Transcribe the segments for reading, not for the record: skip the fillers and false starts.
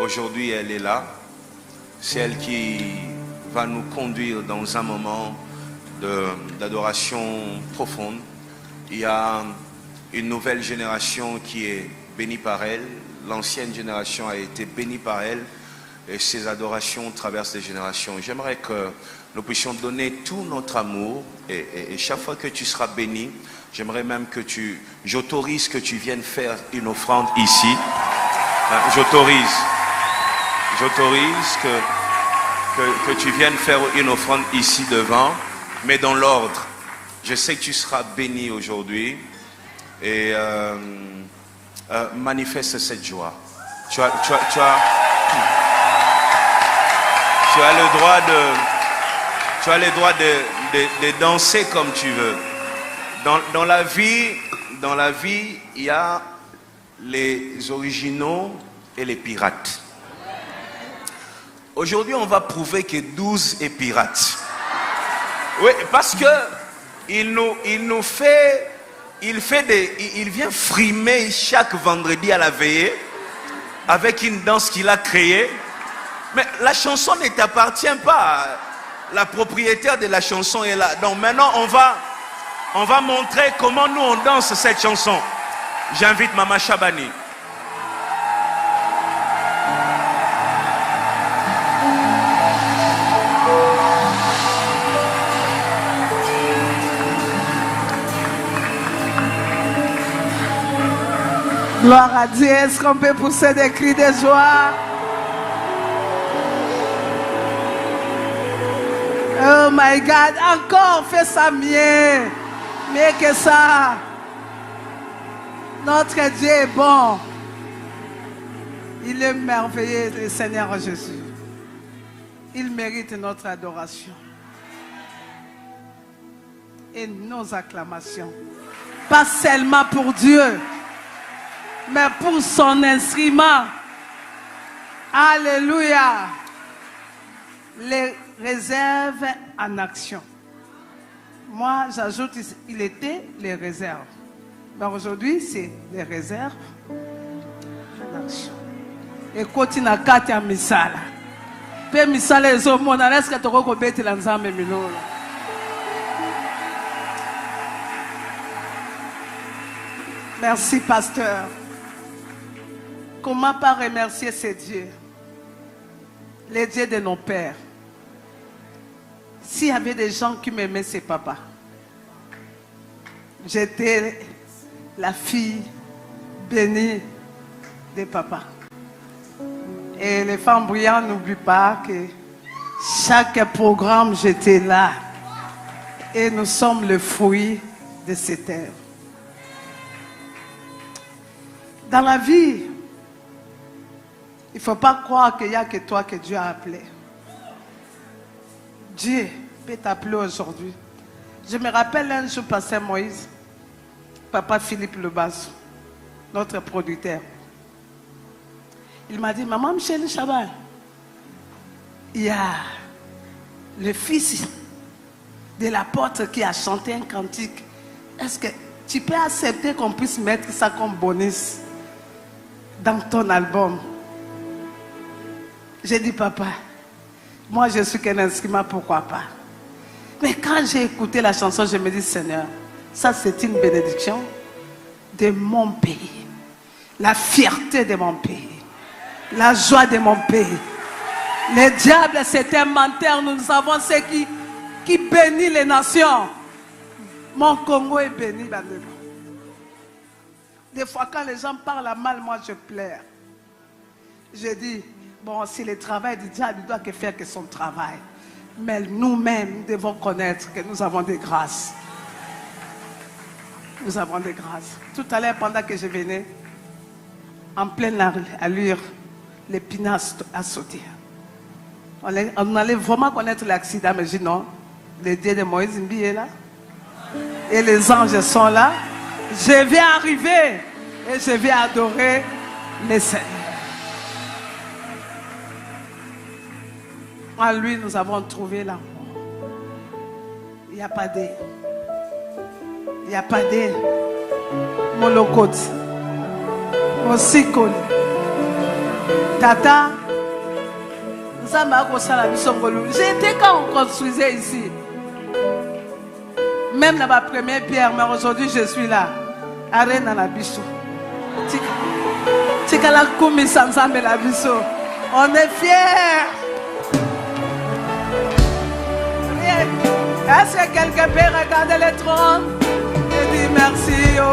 aujourd'hui elle est là. C'est elle qui va nous conduire dans un moment d'adoration profonde. Il y a une nouvelle génération qui est bénie par elle. L'ancienne génération a été bénie par elle. Et ces adorations traversent les générations. J'aimerais que nous puissions donner tout notre amour. Et chaque fois que tu seras béni, j'aimerais même que j'autorise que tu viennes faire une offrande ici. J'autorise que tu viennes faire une offrande ici devant, mais dans l'ordre. Je sais que tu seras béni aujourd'hui. Et manifeste cette joie. Tu as le droit de danser comme tu veux. Dans la vie, il y a les originaux et les pirates. Aujourd'hui, on va prouver que 12 est pirate. Oui, parce que il vient frimer chaque vendredi à la veillée avec une danse qu'il a créée. Mais la chanson ne t'appartient pas. La propriétaire de la chanson est là. Donc maintenant, on va montrer comment nous on danse cette chanson. J'invite Maman Chabani. Gloire à Dieu. Est-ce qu'on peut pousser des cris de joie? Oh my God, encore fais ça mieux que ça. Notre Dieu est bon. Il est merveilleux, le Seigneur Jésus. Il mérite notre adoration et nos acclamations. Pas seulement pour Dieu, mais pour son instrument. Alléluia. Les réserves en action. Moi, j'ajoute, il était les réserves. Mais aujourd'hui, c'est les réserves en action. Et continue à quatre à misala. Pe misala ezo mona est-ce que tu recobete la nzambe milolo. Merci, pasteur. Comment pas remercier ces dieux? Les dieux de nos pères. S'il y avait des gens qui m'aimaient, c'est papa. J'étais la fille bénie de papa. Et les femmes brillantes n'oublient pas que chaque programme, j'étais là. Et nous sommes le fruit de ces terres. Dans la vie, il ne faut pas croire qu'il n'y a que toi que Dieu a appelé. Dieu peut t'appeler aujourd'hui. Je me rappelle un jour, pasteur Moïse, papa Philippe Lebas, notre producteur. Il m'a dit, maman Michel Chaban, il y a le fils de l'apôtre qui a chanté un cantique. Est-ce que tu peux accepter qu'on puisse mettre ça comme bonus dans ton album? J'ai dit, papa, moi je suis qu'un instrument, pourquoi pas? Mais quand j'ai écouté la chanson, je me dis, Seigneur, ça c'est une bénédiction de mon pays. La fierté de mon pays. La joie de mon pays. Le diable, c'est un menteur. Nous savons ce qui bénit les nations. Mon Congo est béni. Des fois, quand les gens parlent mal, moi je pleure. Je dis, bon, si le travail du diable, il doit que faire que son travail. Mais nous-mêmes, nous devons connaître que nous avons des grâces. Nous avons des grâces. Tout à l'heure, pendant que je venais, en pleine allure, l'épinasse a sauté. On allait vraiment connaître l'accident, mais je dis non. Le Dieu de Moïse Mbi est là. Et les anges sont là. Je vais arriver et je vais adorer le Seigneur. En lui, nous avons trouvé l'amour. Il n'y a pas de... Il n'y a pas de... Molokot. Mosikoli. Tata, j'étais quand on construisait ici. Même dans ma première pierre, mais aujourd'hui je suis là. Arène à la bichou. On est fiers. Est-ce que quelqu'un peut regarder le trône et dire merci? Oh.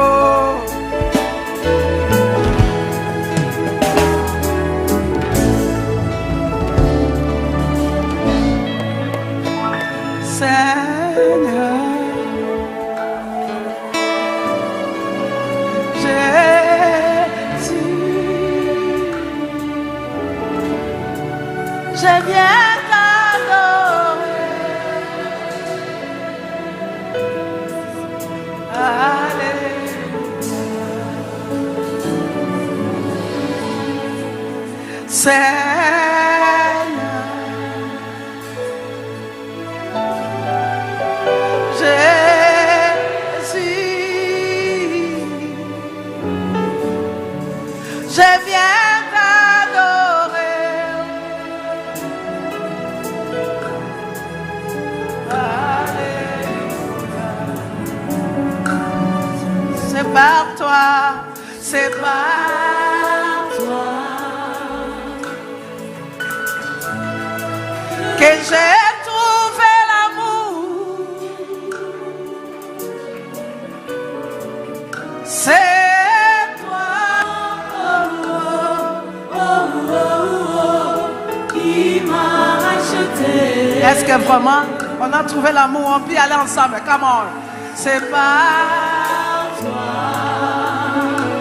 Seigneur, Jésus, je viens t'adorer. Alléluia. Seigneur, je viens t'adorer. Alléluia. C'est par toi, c'est par toi que j'ai trouvé l'amour. C'est est-ce que vraiment on a trouvé l'amour? On peut y aller ensemble. Come on. C'est par toi.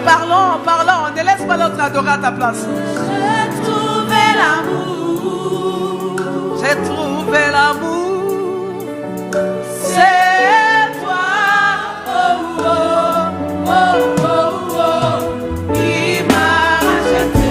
Parlons, parlons. Ne laisse pas l'autre adorer à ta place. J'ai trouvé l'amour. J'ai trouvé l'amour. C'est toi. Oh, oh, oh, oh, oh. Qui m'a racheté.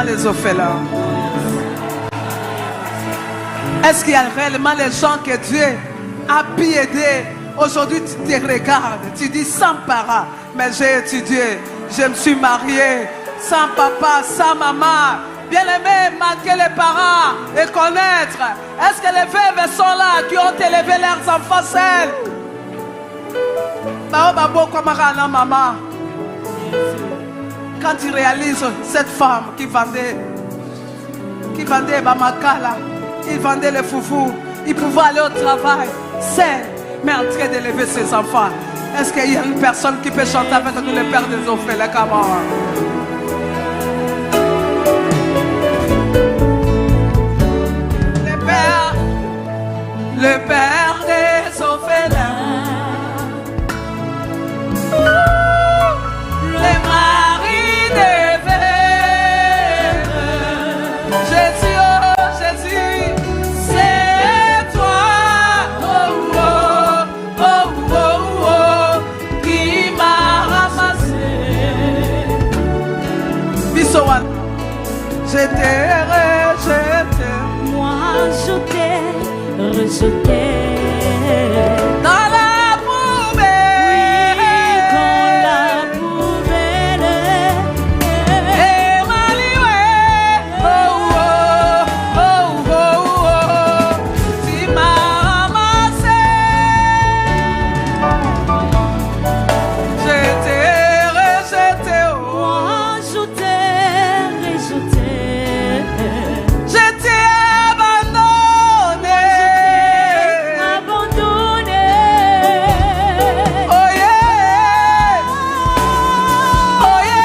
Les orphelins. Est-ce qu'il y a réellement les gens que Dieu a pu aider? Aujourd'hui tu te regardes, tu dis sans parents, mais j'ai étudié, je me suis marié sans papa, sans maman. Bien aimé, manquer les parents et connaître. Est-ce que les veuves sont là qui ont élevé leurs enfants seuls? Maman. Quand tu réalises cette femme qui vendait Bamakala, il vendait les foufous, il pouvait aller au travail, seul, mais en train d'élever ses enfants. Est-ce qu'il y a une personne qui peut chanter avec nous, le Père des orphelins? Le Père des orphelins. Le mari des veuves. Jésus, oh je t'aime. Dans la poubelle. Oui, quand la poubelle Et Maliwe. Oh, oh, oh, oh, oh. Tu m'as ramassé. Je t'ai rejeté. Oh. moi je t'aime et je t'aime. Je t'ai abandonné. Abandonné. Oh yeah. Oh yeah.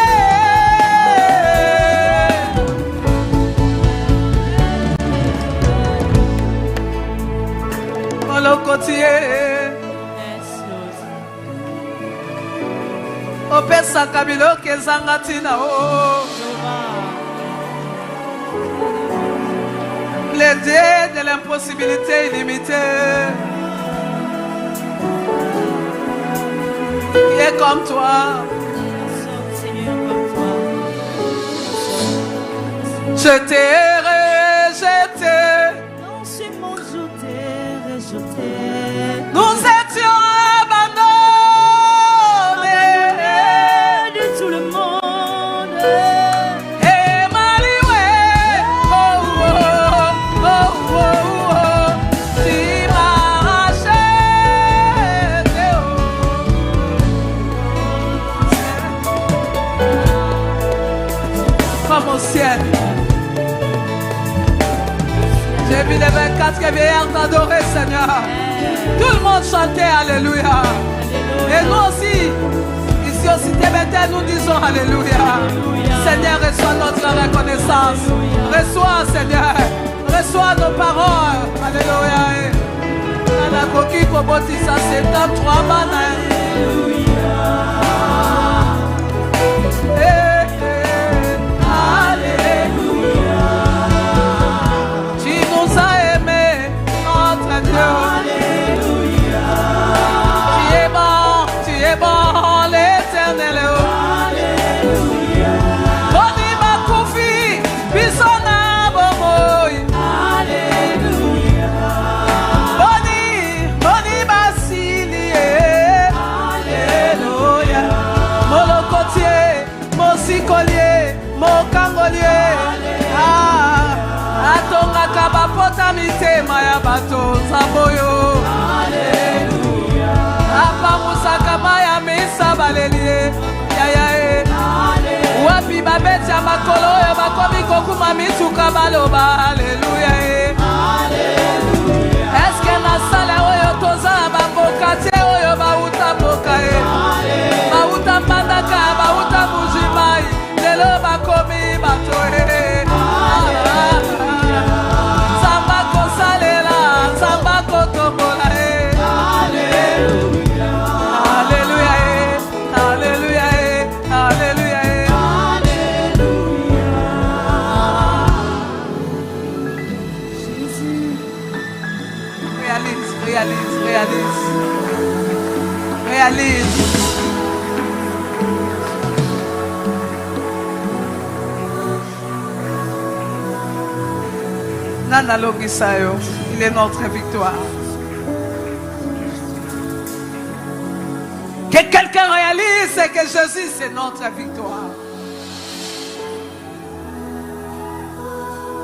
Oh le côtier. Opesa kabilo kezanga tina oh. Le Dieu de l'impossibilité illimitée. Qui est comme toi. Je t'ai rejeté. Non seulement je t'ai rejeté. Nous étions abandonnés. De tout le monde. Et Maliwe. Oh, oh, oh, oh, oh. Tu m'as racheté. Oh. Comme au ciel. J'ai vu les 24 vieillards t'adorer, Seigneur. Tout le monde chantait Alléluia. Et nous aussi, ici au Cité Bethel, nous disons Alléluia. Seigneur, reçois notre reconnaissance. Reçois, Seigneur. Reçois nos paroles. Alléluia. Nanakoki kobotisa setam 3 bana. Alléluia. Tu nous as aimés, notre Dieu. Alléluia. Tu es bon, l'Éternel. Alléluia. Boni Makufi, Bisona Bomoy. Alléluia. Boni Basili. Alléluia. Molokotier, Mosikolier, Mokangolier. Atonga kabapota mitema ya bato Zaboyo. Alléluia. Apamusaka maya misa balelie. Yayae. Wapi babeti ya makolo oyo bakomi kokuma mituka baloba. Alléluia. Eske na sala oyo toza bamboka te oyo bauta mboka e. Bauta mbandaka, bauta mujimai. Lelo bakomi bato e. Zamba kosalela, zamba kotombola e. Alléluia. Alléluia. Alléluia. Alléluia. Réalise, réalise, réalise. Réalise. Nana Logisayo, il est notre victoire. Que quelqu'un réalise que Jésus c'est notre victoire.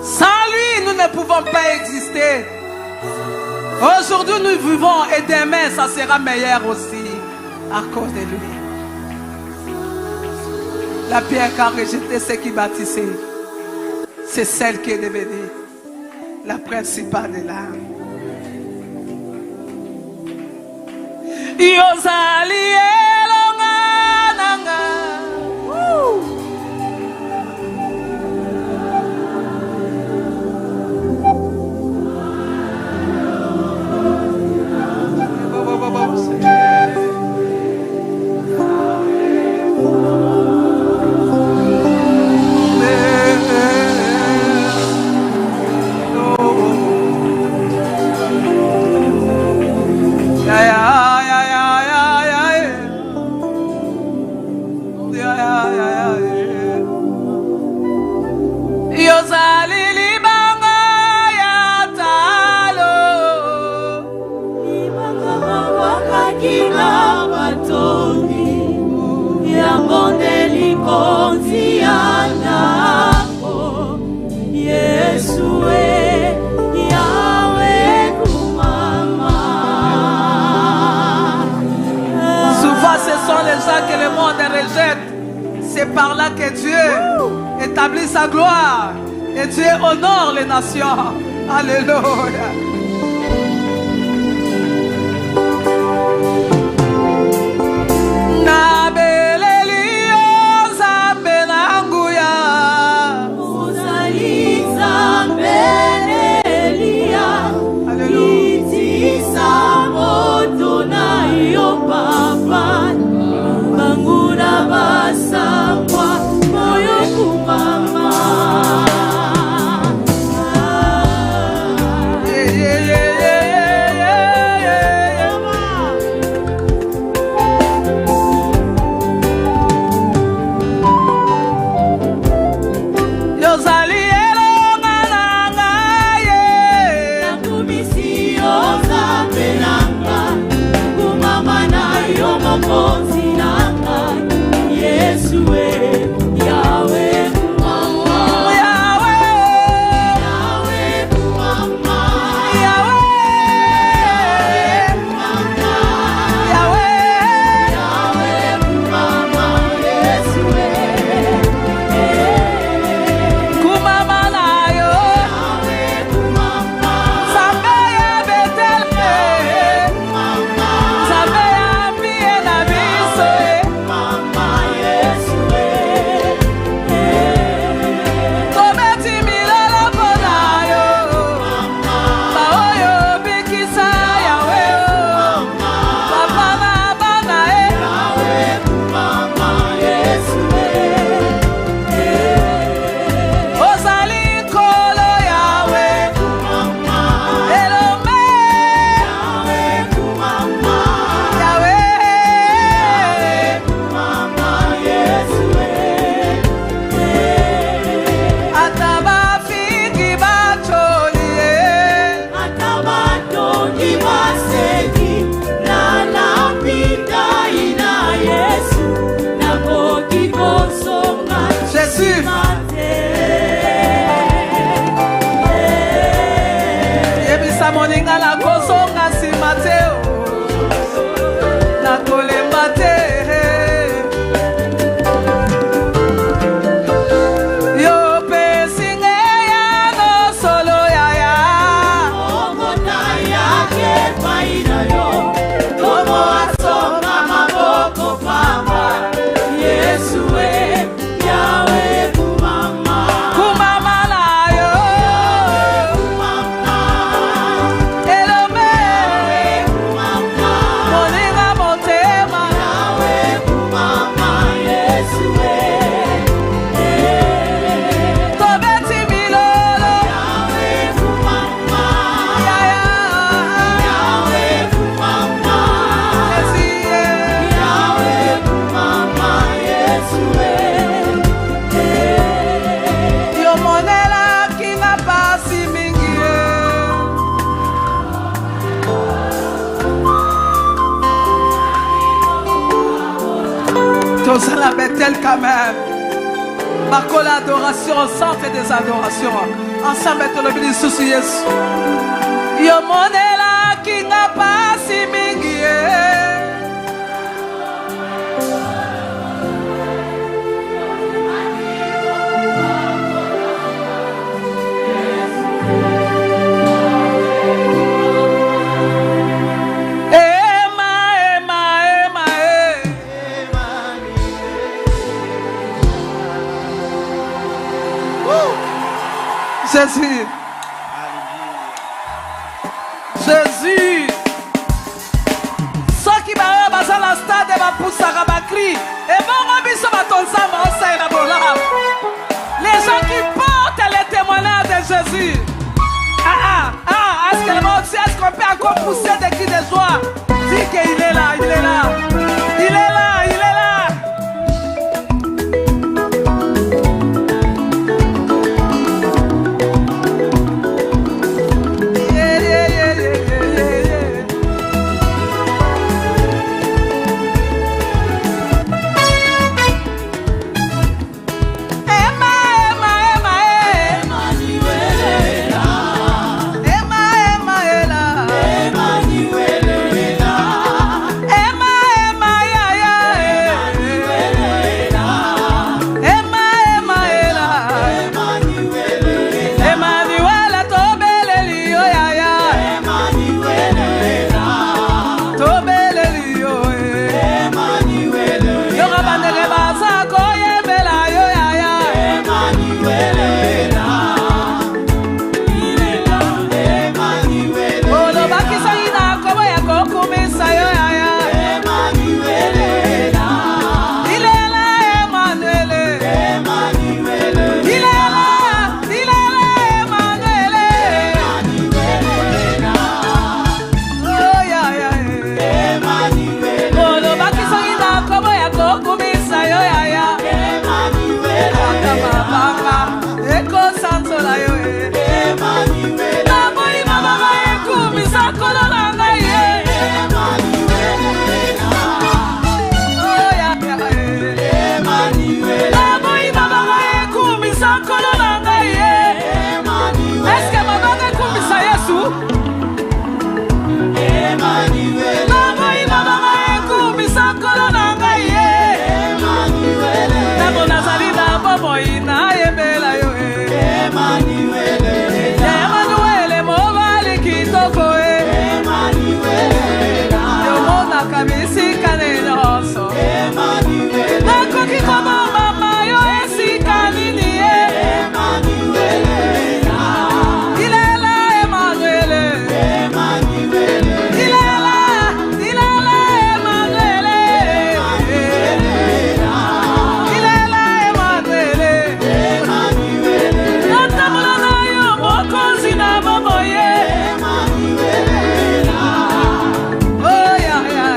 Sans lui, nous ne pouvons pas exister. Aujourd'hui, nous vivons et demain, ça sera meilleur aussi à cause de lui. La pierre qu'a rejeté ceux qui bâtissaient, c'est celle qui est devenue la principale de l'âme. Yozali elonga nanga. Yeah, yeah, yeah, yeah, yeah, yeah. par là que Dieu établit sa gloire et Dieu honore les nations. Alléluia. Tous à la Bethel quand même. Marquons l'adoration au centre des adorations. Ensemble, tout le monde sous Jésus. Yo monela qui n'a pas si mingi. Jésus. Jésus. Ceux qui va dans le stade va pousser à bakri. Et bon, les gens qui portent les témoignages de Jésus. Est-ce qu'on peut encore pousser des cris de joie? Dis qu'il est là, il est là. Il est là, il est là. na momoye. Oh ya ya.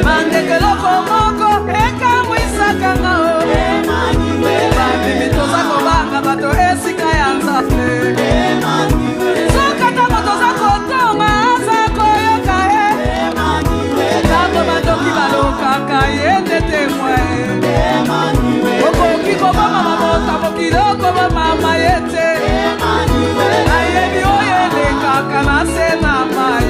Mandeke loko moko eka mwisaka ngao. Bambi toza kobanga bato esika ya nzambe. Soka tamo toza kotonga aza koyoka e. Tato bandoki balokaka yende témoin. Okoki kobama mabota mokiloko bamama yete. Ayebi oyo elekaka na se na mai.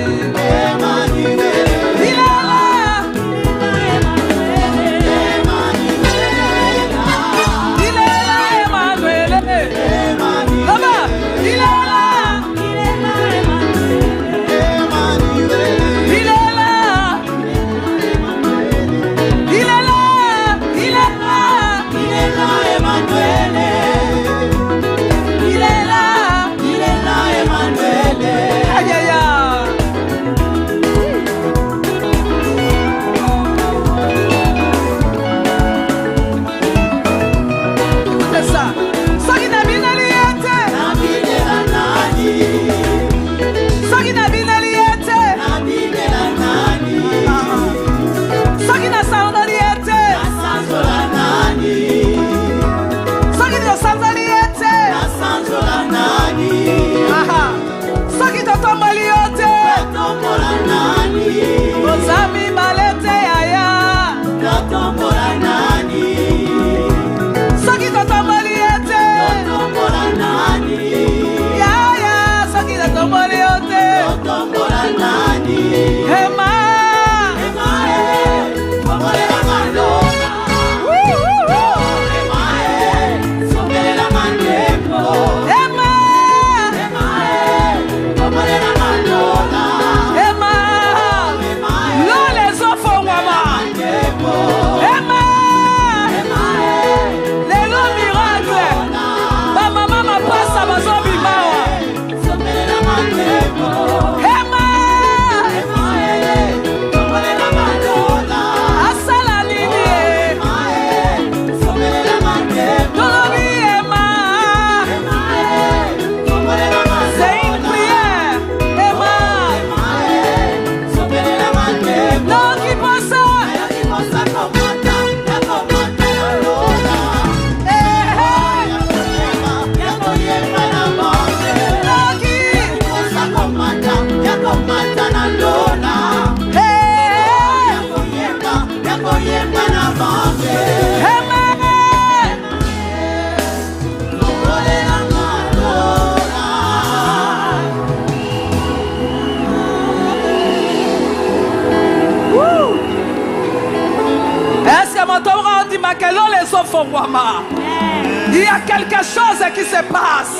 Il y a quelque chose qui se passe.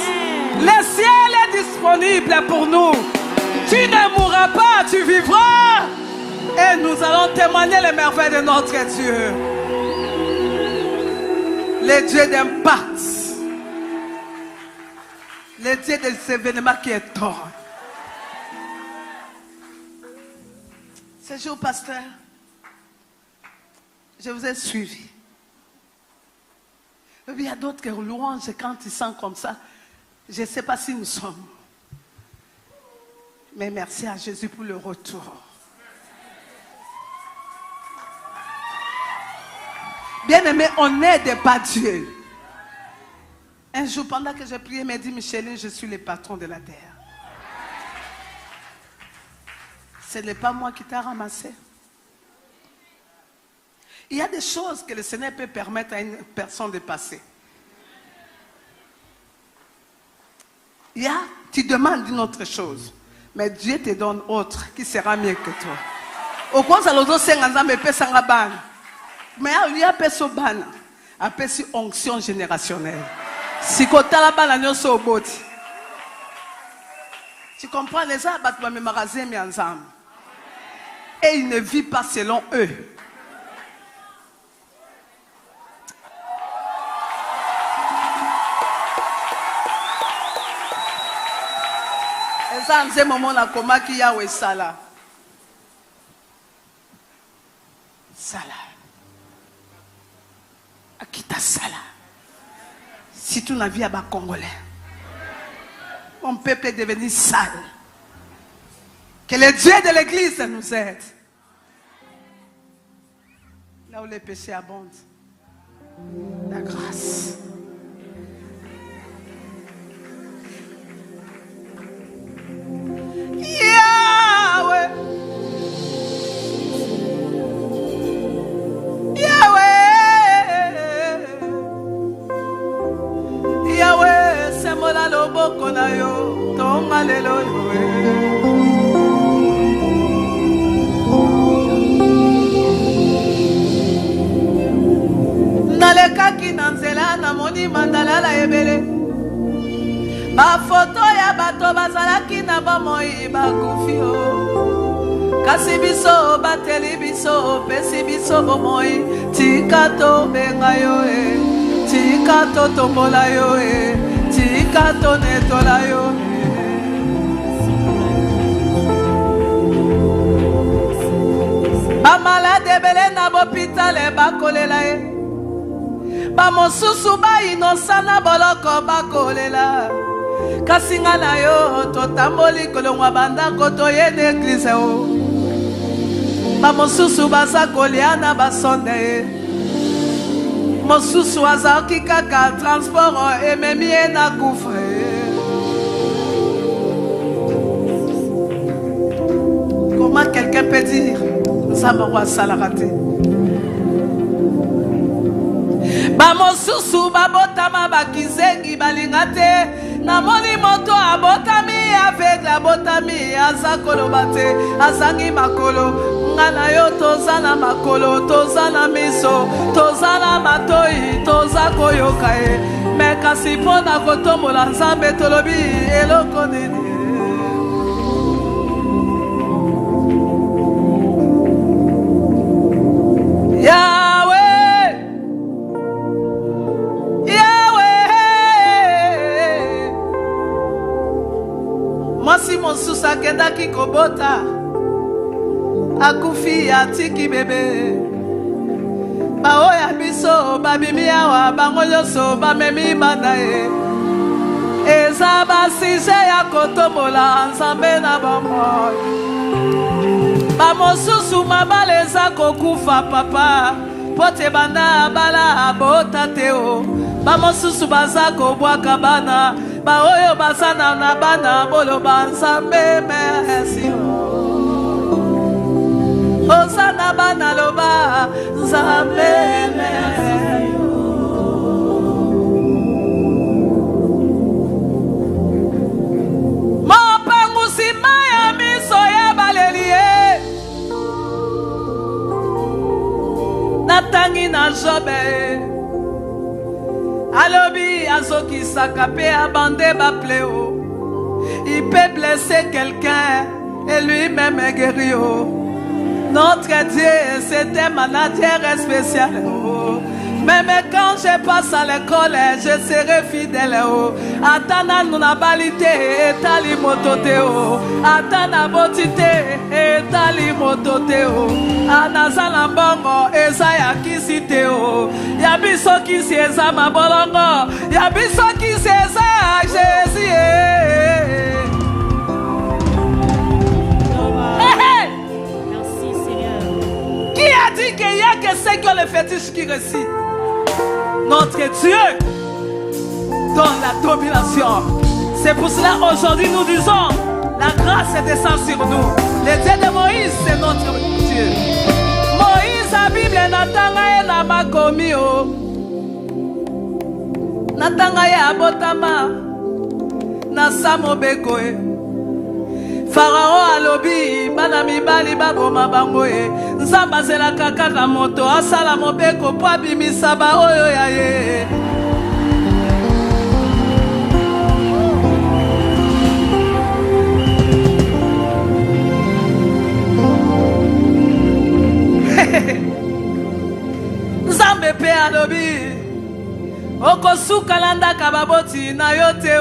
Le ciel est disponible pour nous. Tu ne mourras pas, tu vivras. Et nous allons témoigner les merveilles de notre Dieu. Le Dieu d'impact. Le Dieu des événements qui est tort. Ce jour, pasteur, je vous ai suivi. Il y a d'autres louanges, quand ils sont comme ça, je ne sais pas si nous sommes. Mais merci à Jésus pour le retour. Bien-aimé, on n'aide pas Dieu. Un jour, pendant que j'ai prié, il m'a dit, Micheline, je suis le patron de la terre. Ce n'est pas moi qui t'ai ramassé. Il y a des choses que le Seigneur peut permettre à une personne de passer. Tu demandes une autre chose, mais Dieu te donne autre qui sera mieux que toi. Au quoi ça l'autre c'est un mais peut s'en rabattre. Mais il y a personne ban, appelle si onction générationnelle. Si côté la banane au sobot. Tu comprends les arbres tu vas me magasin mais ensemble. Et ils ne vivent pas selon eux. En ce moment là comment qu'il y a ouais sala akita sala si tu n'as vu à bas congolais mon peuple est devenu sale. Que le Dieu de l'église nous aide. Là où les péchés abondent, la grâce. Yahweh. Yahweh, c'est mon aloboko na yo, ton alléluia. Nalekaki na nzela na moni mandala la ebele. Ba foto ya bato bazalaki na bomoi bakufi o. Kasi biso bateli biso pesi biso bomoi tikato benga yo tikato tombola yo tikato netola yo ba malade bele na bopitale bakolela ba mosusu ba inosa na boloko bakolela kasi nga na yo totamboli kolongwa bandako toyede eglize o ba mosusu baza kolia na basonde mosusu azalaki kaka transport ememi ye na kufa comment quelqu'un peut dire nzambe ngo asalaka te bamosusu babotama bakizengi balinga te namoni moto abotami aveugle abotami aza koloba te azangi makolo nga na yo toza na makolo toza na miso toza na matoi toza koyoka ye me kasi mpo na kotombola nzambe tolobi eloko nini mwasi mosusu akendaki kobota akufi atiki bebe baoya biso babimi awa bango nyonso bamemi bana ye eza basije ya kotombola nzambe na bamoi bamosusu mabala eza kokufa papa po te banda bala abota te o bamosusu baza kobwaka bana baoyo basana na bana boloba nzambe merci osana bana loba nzambe merci mopangusi maya miso ya balelie natangi na jobe alobi azokisaka pe abandé bapleo il peut blesser quelqu'un et lui-même est guéri notre Dieu c'est un manager spécial même quand je passe à l'école je serai fidèle atana nuna balite etali motote atana botite etali motote anazala mbongo eza ya kisi te ya biso kisi eza mabolongo ya biso kisi eza ya Jésus Merci Seigneur. Qui a dit qu'il y a que ceux qui ont le fétiche qui récit? Notre Dieu donne la domination. C'est pour cela aujourd'hui nous disons la grâce descend sur nous. Le Dieu de Moïse c'est notre Dieu. Moïse la Bible natanga ye na makomi natanga ye abotama na samobeko Pharaon alobi bana mibali baboma bango nzambe azelaka kaka moto asala mobeko po abimisa baoyo ya ye nzambe pe alobi okosuka landaka baboti na yo te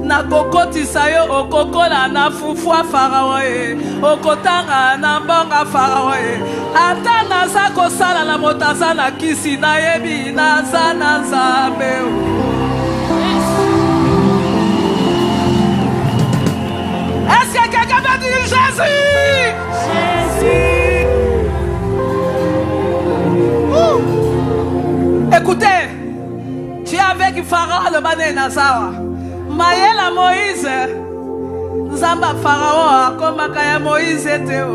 na kokotisa yo okokola na fufua Pharaon okotanga na mbonga Pharaon ata naza kosala na moto aza na kisi nayebi naza na nzambe nazawa mayela Moïse nzamba Pharaon akomaka ya Moïse teo.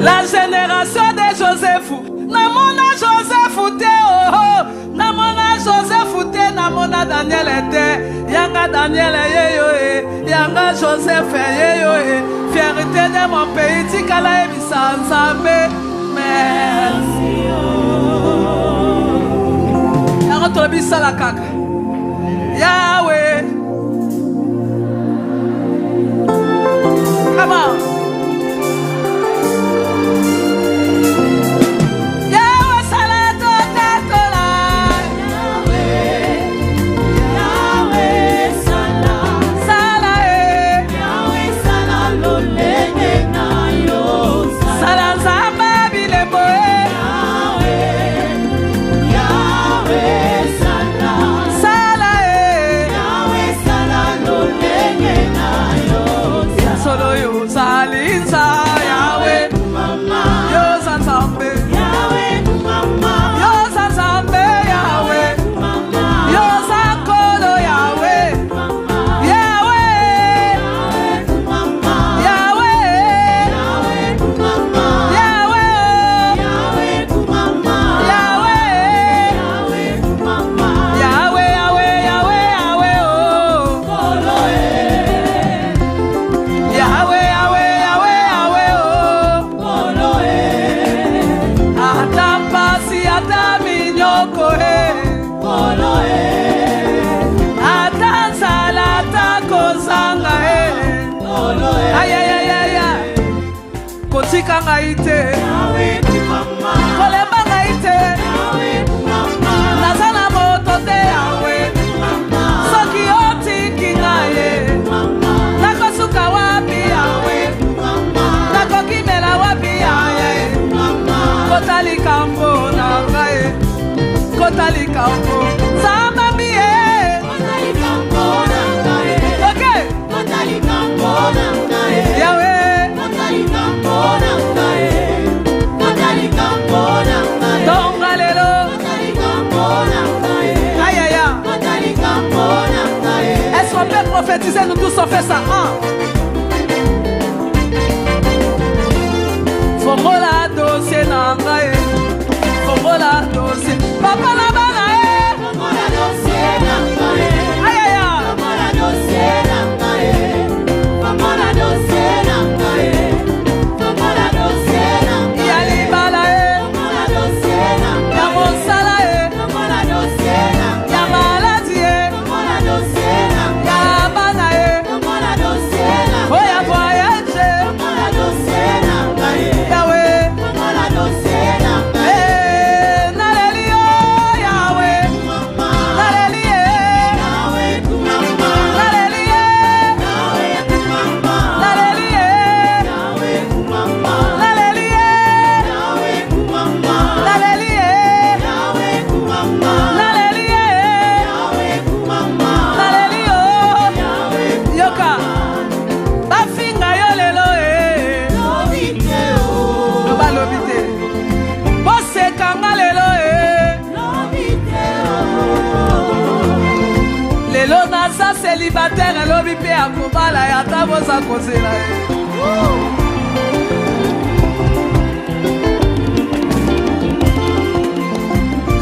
La génération de Joseph, namona Joseph teo, namona Joseph te, namona Daniel te, yanga Daniel yeyo yanga Joseph yeyo fierté de mon pays tikala ebisa nzambe. Merci. Yanga tolobisa la kaka. Yahweh. Come on. Kotika ngaite kolemba ngaite nazana moto te yawe soki otiki ngaye nakosuka wapi yawe nakokimela wapi yaye kotalika mbo na ngaye kotalika mbo zamba mie kotalika mbo na ngaye okay kotalika mbo na ngaye yawe est-ce qu'on peut prophétiser? Nous tous on fait ça. Fongola dossier nangae, fongola dossier. Papa la banae, fongola dossier nangae. Aïe aïe aïe. Fongola dossier nangae, fongola dossier nangae, fongola dossier nangae. Yali balae, fongola dossier nangae. Yamosalae, fongola dossier nangae. Yamaladie, fongola dossier nangae. Yabanae, fongola dossier nangae. Oya voyage, fongola dossier nangae. Yahweh, fongola dossier nangae. Nalelio, Yahweh, nalelie, Yahweh, nalelie, Yahweh, nalelie, Yahweh, nalelie, nalelie, yoka, bafinga yo lelo loba lobite, bosekanga lelo lelo naza célibataire lobi pe akobala yata boza kozela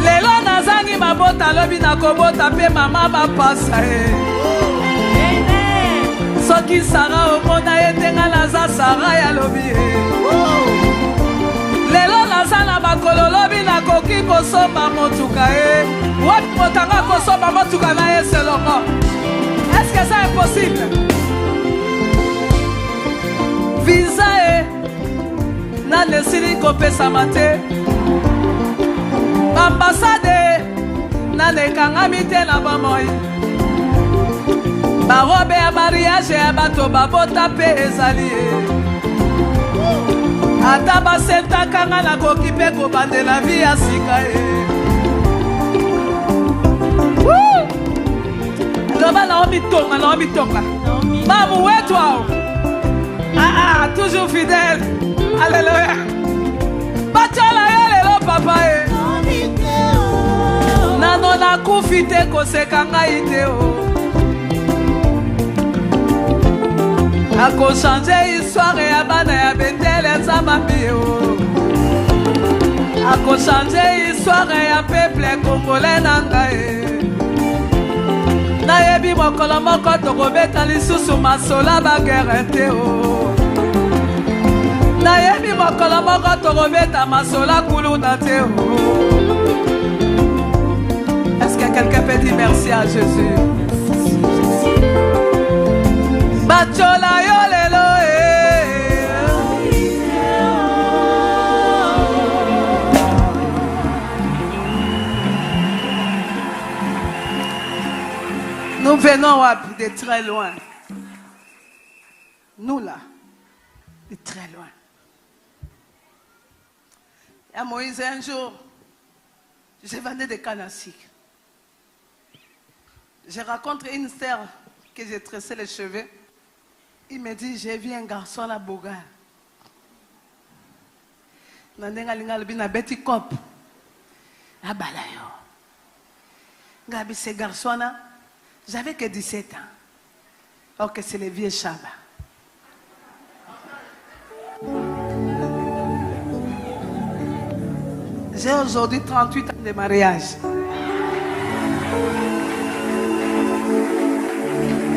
lelo nazangi mabota lobi nakobota pe mama bapasa soki Sara omona ye tenga naza Sara ya lobi lelo naza na bakolo lobi nakoki kosomba motuka wapi motanga kosomba motuka na ye selongo. Est-ce que ça est possible? Visa na nesili kopesama te, ambasade na nekangami te na bamoi, barobe ya mariage ya bato babota pe ezali ata basentakanga nakoki pe kobandela vi ya sika loba Naomi Tonga mamu wetu ao toujours fidèle. Alléluia. Bachala lelo papa pardon na kufite kosekanga ideo. Ako changer histoire ya bana ya Bethel za mabio. Ako changer histoire ya peuple congolais nangae. Na yebi mokolo moko tokobeta lisusu masola bagere te o. Na yebi mokolo moko tokobeta masola kuluna te o. Est-ce que quelqu'un peut dire merci à Jésus? Bachola yo lelo Nous venons de très loin. Nous là, de très loin. Il y a Moïse un jour, je venais de Canassi. Je rencontre une sœur que j'ai tressé les cheveux. Il me dit, j'ai vu un garçon à la Boga. Ce garçon-là, j'avais que 17 ans. Ok, c'est le vieux Chaba. J'ai aujourd'hui 38 ans de mariage.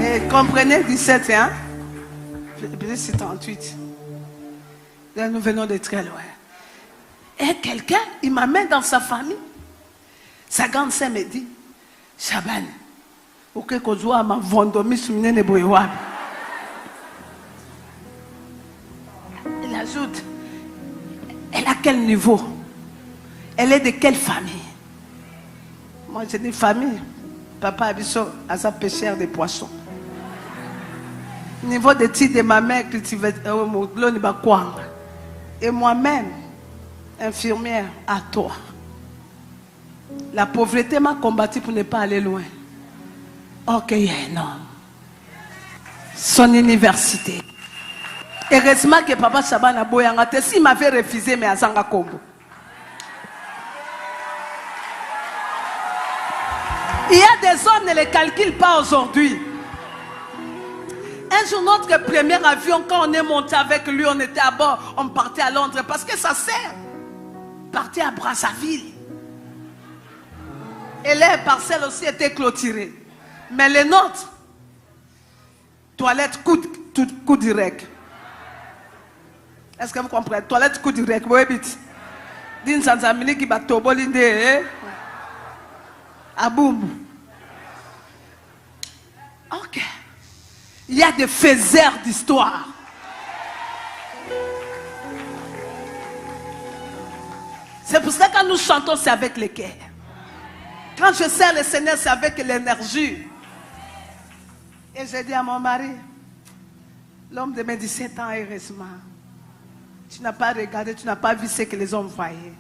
Et comprenez, 17 ans. C'est 38. Là, nous venons de très loin. Et quelqu'un, il m'amène dans sa famille. Sa grande sœur me dit, Chaban, ok, qu'on joue à ma vendomi soumine ne boywa. Il ajoute, elle a quel niveau? Elle est de quelle famille? Moi, j'ai dit famille. Papa Abisso a sa pêcheur de poissons. Niveau de titre de ma mère cultivait et moi-même infirmière à toi. La pauvreté m'a combattu pour ne pas aller loin. Ok, il y a un homme. Son université. Heureusement que papa Chaban a boyangate. S'il m'avait refusé, mais à Zanga Kombo. Il y a des hommes, ne les calculent pas aujourd'hui. Un jour, notre premier avion, quand on est monté avec lui, on était à bord, on partait à Londres parce que sa sœur partait à Brazzaville. Et les parcelles aussi étaient clôturées. Mais les nôtres, toilette coup direct. Est-ce que vous comprenez? Toilette coup direct. Oui, vite. D'une sansamini qui bat tobolinde. Aboum. Ok. Il y a des faiseurs d'histoire. C'est pour ça que quand nous chantons, c'est avec le cœur. Quand je sers le Seigneur, c'est avec l'énergie. Et j'ai dit à mon mari, l'homme de mes 17 ans, heureusement, tu n'as pas regardé, tu n'as pas vu ce que les hommes voyaient.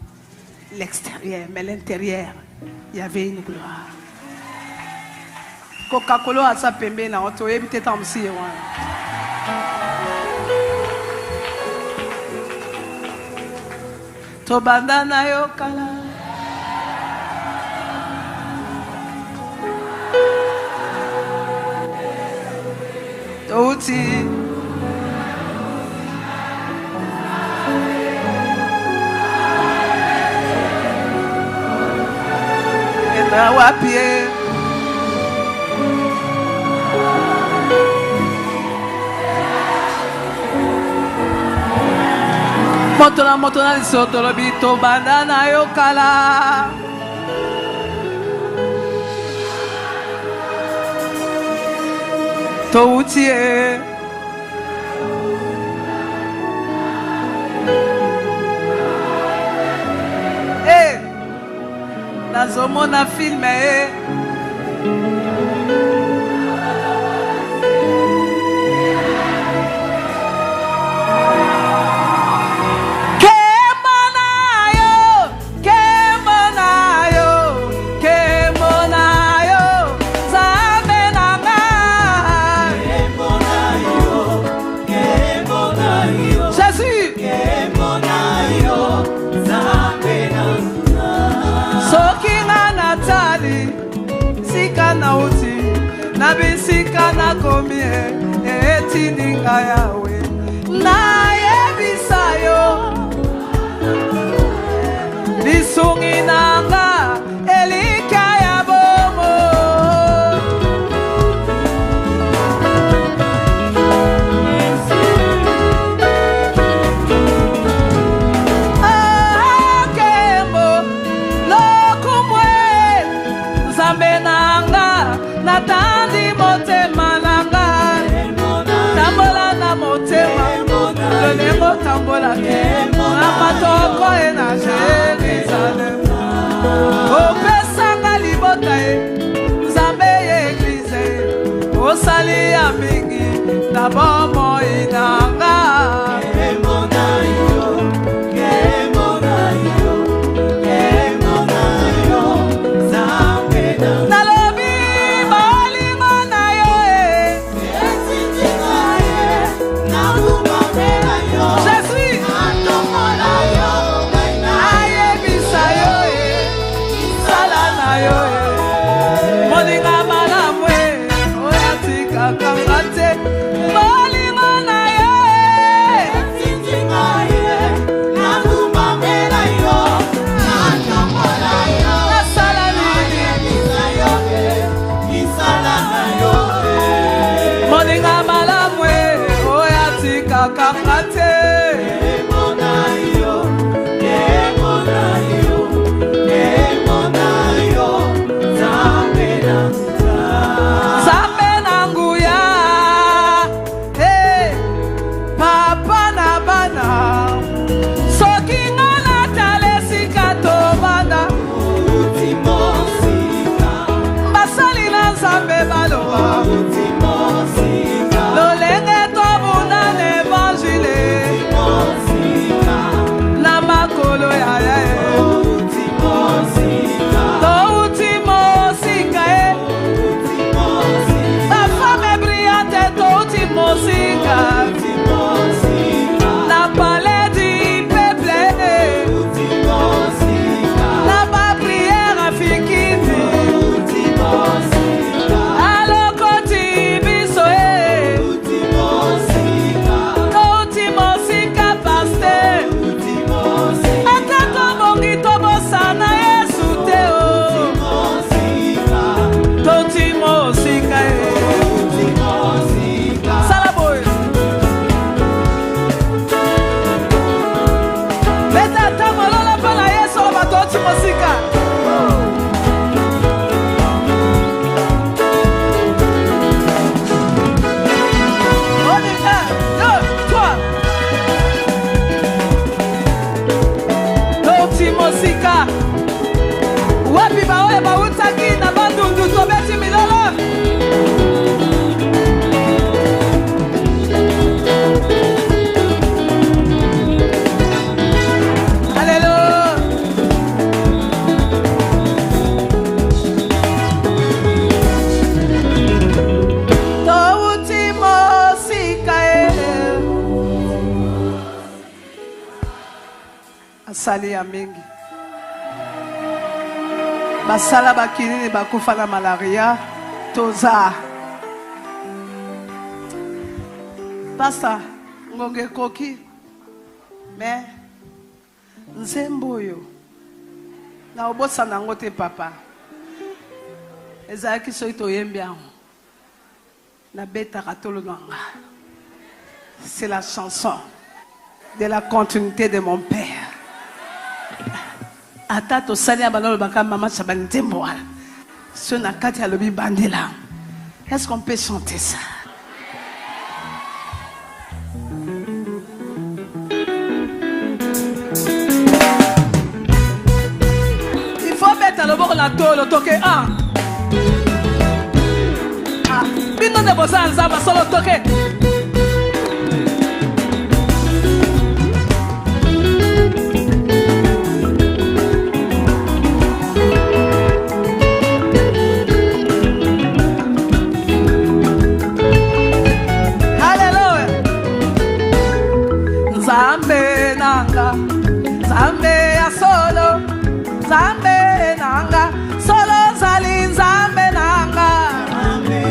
L'extérieur, mais l'intérieur, il y avait une gloire. Coca-Cola a sa pembe na oto ebite tamsi wan. To bandana yo kala. To uti. Ena wapie. Motona di sotto lo bito bandana yo kala. To utie. Nazomona filme. Natali bisika na komi etininga yawe na yebisayo bisungi nanga elika ya bomo akembo lokumwe zambe nanga natandi motema nanga tambola na motema lolengo tambola na matoko na Jerusalem opesanga libota nzambe ye eglize osali ya mingi na bomoi nanga sali ya mingi basala bakinini bakufa na malaria toza pasta ngonge koki me nzembo oyo na obosa nango te papa ezalaki soki toyembi yango nabetaka tolo nanga c'est la chanson de la continuité de mon père. Ata to sali abalo baka mama chabani nzembo wana so na kati ya lobi bandela. Est-ce qu'on peut chanter ça? Il faut mettre le bord la tolo toke ah. Ah, bino de bosa nzamba solo toke. Zambe nanga, zambe ya solo, zambe nanga, solo zali zambe nanga, zambe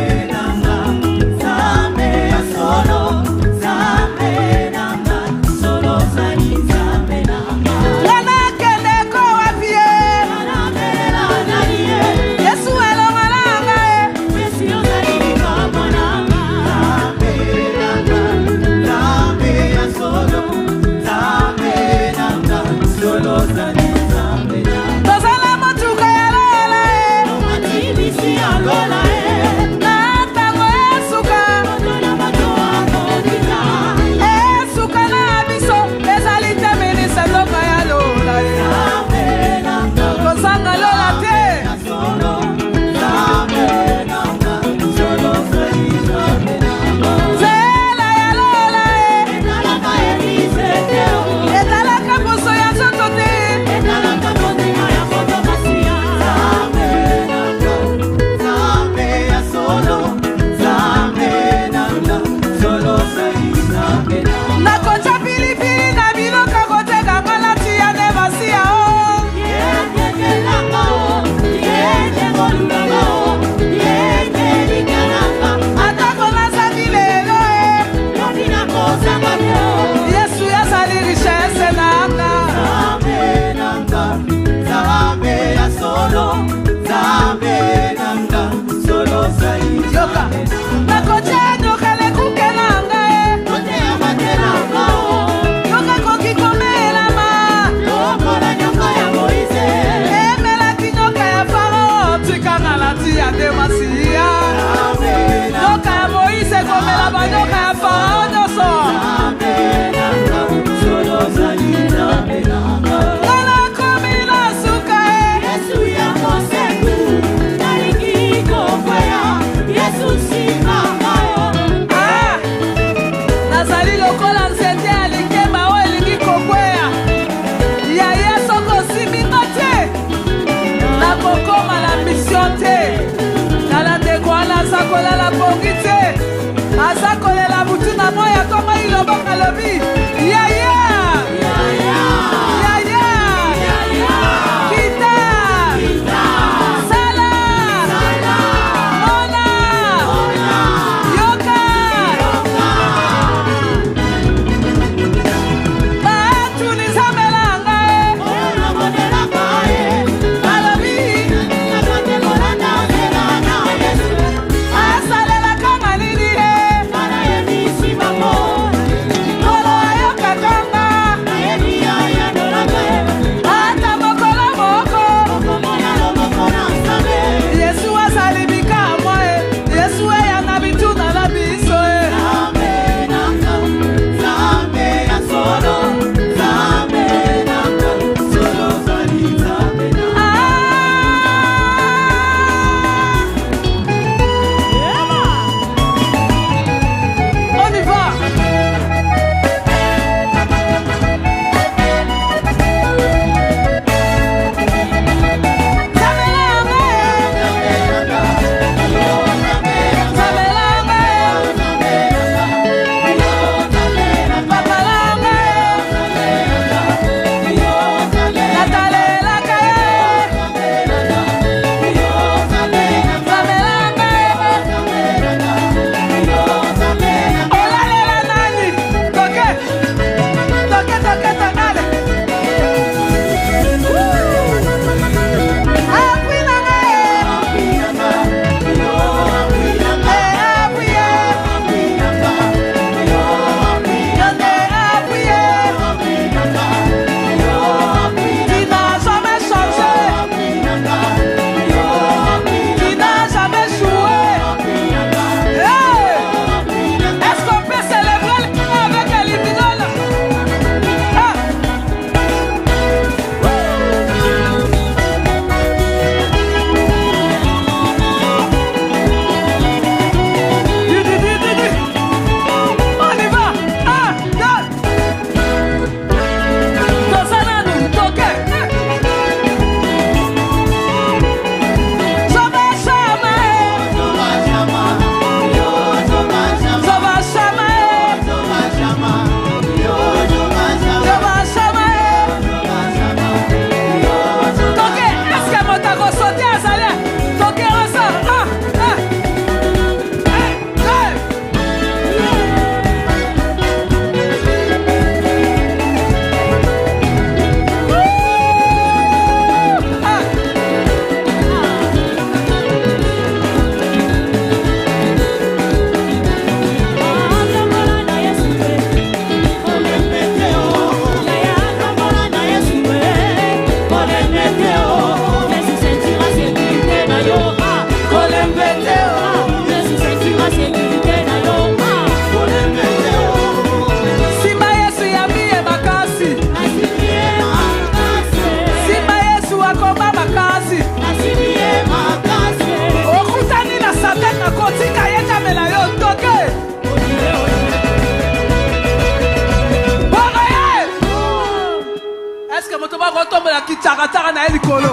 na ye likolo.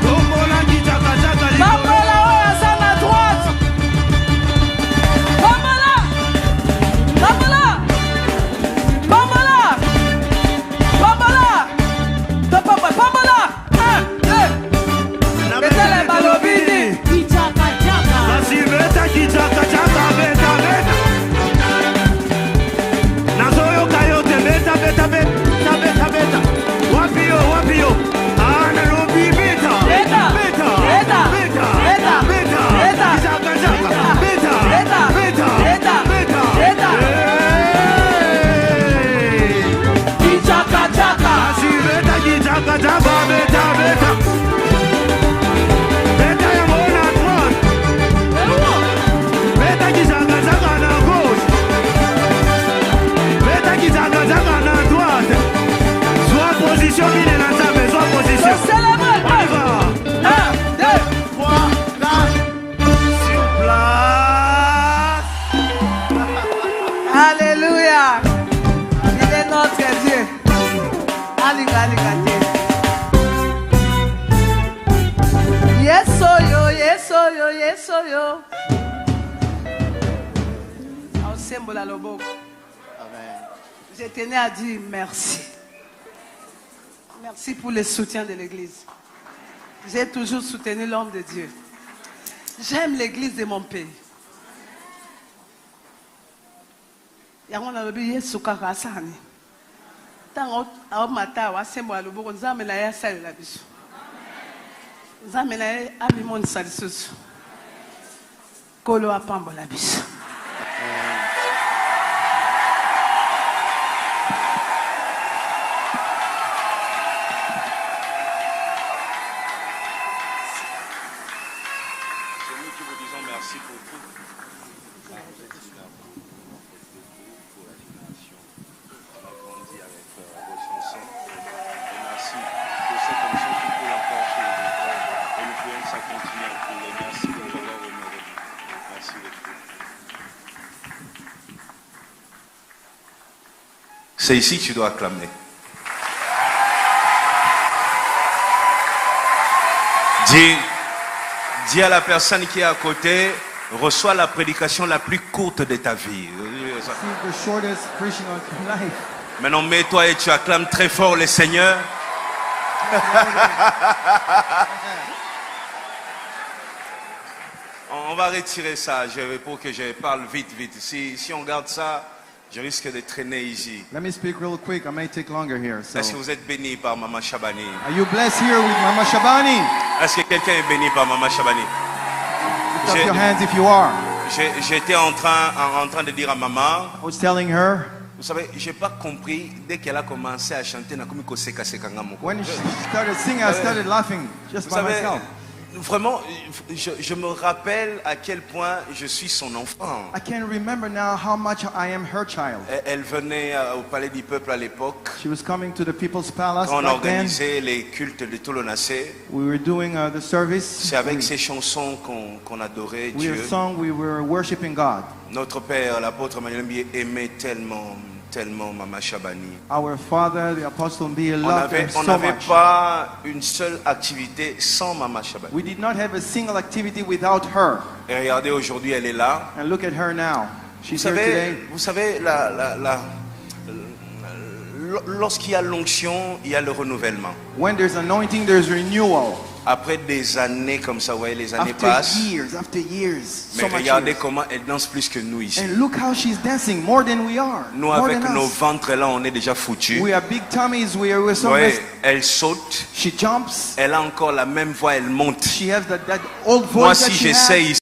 Tombola kitaka chaka likolo. Pambola oyo aza na droite. Pambola. Pambola. Pambola. Pambola. Pambola. Pambola. 1, 2. Betele balobini. Kichaka chaka. Basi beta kitaka chaka beta beta. Nazoyo kayote beta beta beta beta beta. Wapio wapio. Ana lobi beta. Beta. Beta. Beta. Beta. Beta. Beta. Beta. Kitaka chaka. Beta. Beta. Beta. Beta. Beta. Beta. Hey. Kichaka chaka. Basi beta kitaka chaka beta beta. Beta ya mona droite. Beta kitaka chaka na gauche. Beta kitaka chaka na droite. Soit position mine na nzambe, soit position. Célèbre. On y va. 1, 2. 3, 4. Sur place. Alléluia. Il est notre Dieu. Alinga, alinga, te. Yes, oh yo, yes, oh yo, yes, oh yo. Au symbole à l'oboko. Je tenais à dire merci. Merci pour le soutien de l'Église. J'ai toujours soutenu l'homme de Dieu. J'aime l'Église de mon pays. Yango na lobi Yesu kaka asani. Tango aomata wa sembo ya loboko nzambe na ya salela biso. Nzambe na ye abimonisa lisusu. Kolo apambola biso. C'est nous qui vous disons merci pour tout. Vous êtes là pour l'animation. On a grandi avec vos chansons. Et merci pour cette émission qui coule encore chez les enfants. Et nous pouvons ça continuer à couler. Merci de l'avoir honoré. Merci beaucoup. C'est ici que tu dois acclamer. Dis à la personne qui est à côté, reçois la prédication la plus courte de ta vie. The shortest preaching of your life. Maintenant, mets-toi et tu acclames très fort le Seigneur. On va retirer ça pour que je parle vite. Si on garde ça, je risque de traîner ici. Let me speak real quick. I may take longer here. So, Est-ce que vous êtes bénis par Maman Shabani? are you blessed here with Mama Shabani? Est-ce que quelqu'un est béni par Maman Shabani? Lift up your hands if you are. J'étais en train de dire à maman, I was telling her vous savez, j'ai pas compris dès qu'elle a commencé à chanter na komi koseka seka ngamo. when she started singing, I started laughing just Vous by savez, myself. vraiment, je me rappelle à quel point je suis son enfant. I can remember now how much I am her child. Elle venait au Palais du Peuple à l'époque, She was coming to the People's Palace quand on back then. organisait les cultes de Tolonacé. We were doing the service. C'est avec ces chansons qu'on adorait We Dieu. were sung. We were worshiping God. Notre père, l'apôtre Manuel Mbié, aimait tellement Maman Shabani. Our father, the Apostle Mbié, On loved her so n'avait much. pas une seule activité sans Maman Shabani. We did not have a single activity without her. Et regardez, aujourd'hui, elle est là. And look at her now. Vous She's here today. savez, lorsqu'il y a l'onction, il y a le renouvellement. When there's anointing, there's renewal. Après des années comme ça, vous voyez, les années After passent. years, Mais so much regardez years. comment elle danse plus que nous ici. And look how she's dancing more than we are. Nous, more avec than nos us. ventres là, on est déjà foutus. We have big tummies. We're Vous so voyez, rest. elle saute. She jumps. Elle a encore la même voix, elle monte. She has that old Moi, voice that si she j'essaye has.